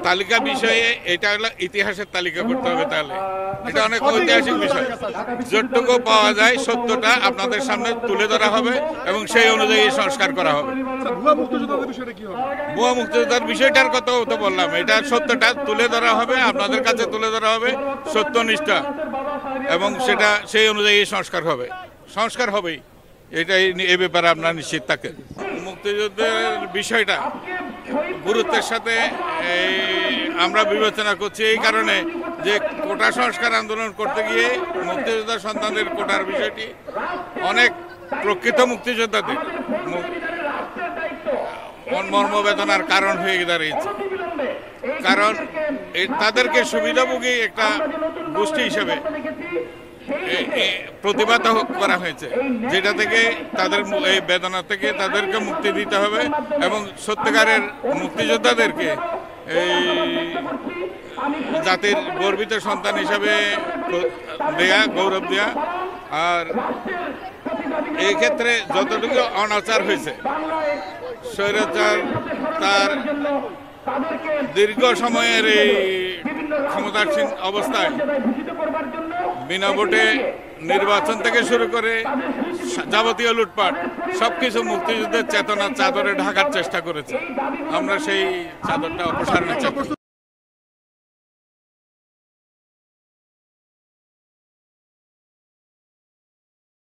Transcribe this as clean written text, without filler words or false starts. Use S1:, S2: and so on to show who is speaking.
S1: তালিকা বিষয়ে এটা হলো ইতিহাসের তালিকা করতে হবে। তাহলে এটা অনেক ঐতিহাসিক বিষয়। যতটুকু পাওয়া যায় সত্যটা আপনাদের সামনে তুলে ধরা হবে এবং সেই অনুযায়ী সংস্কার করা হবে। ভুয়া মুক্তিযোদ্ধার বিষয়টার কথাও তো বললাম, এটা সত্যটা তুলে ধরা হবে, আপনাদের কাছে তুলে ধরা হবে সত্যনিষ্ঠা, এবং সেটা সেই অনুযায়ী সংস্কার হবে। সংস্কার হবেই, এটাই এ ব্যাপারে আপনারা নিশ্চিত থাকেন। মুক্তিযুদ্ধের বিষয়টা গুরুত্বের সাথে আমরা বিবেচনা করছি এই কারণে যে কোটা সংস্কার আন্দোলন করতে গিয়ে মুক্তিযোদ্ধা সন্তানদের কোটার বিষয়টি অনেক প্রকৃত মুক্তিযোদ্ধাদের মর্মবেদনার কারণ হয়ে দাঁড়িয়েছে। কারণ তাদেরকে সুবিধাভোগী একটা গোষ্ঠী হিসেবে প্রতিবাদ করা হয়েছে, যেটা থেকে তাদের এই বেদনা থেকে তাদেরকে মুক্তি দিতে হবে এবং সত্যিকারের মুক্তিযোদ্ধাদেরকে এই জাতির গর্বিত সন্তান হিসাবে দেয়া, গৌরব দেয়া। আর এই ক্ষেত্রে যতটুকু অনাচার হয়েছে, স্বৈরাচার তার দীর্ঘ সময়ের এই ক্ষমতাসীন অবস্থায় বিনা ভোটে নির্বাচন থেকে শুরু করে যাবতীয় লুটপাট সবকিছু মুক্তিযুদ্ধের চেতনার চাদরে ঢাকার চেষ্টা করেছে। আমরা সেই চাদরটা অপসারণের চেষ্টা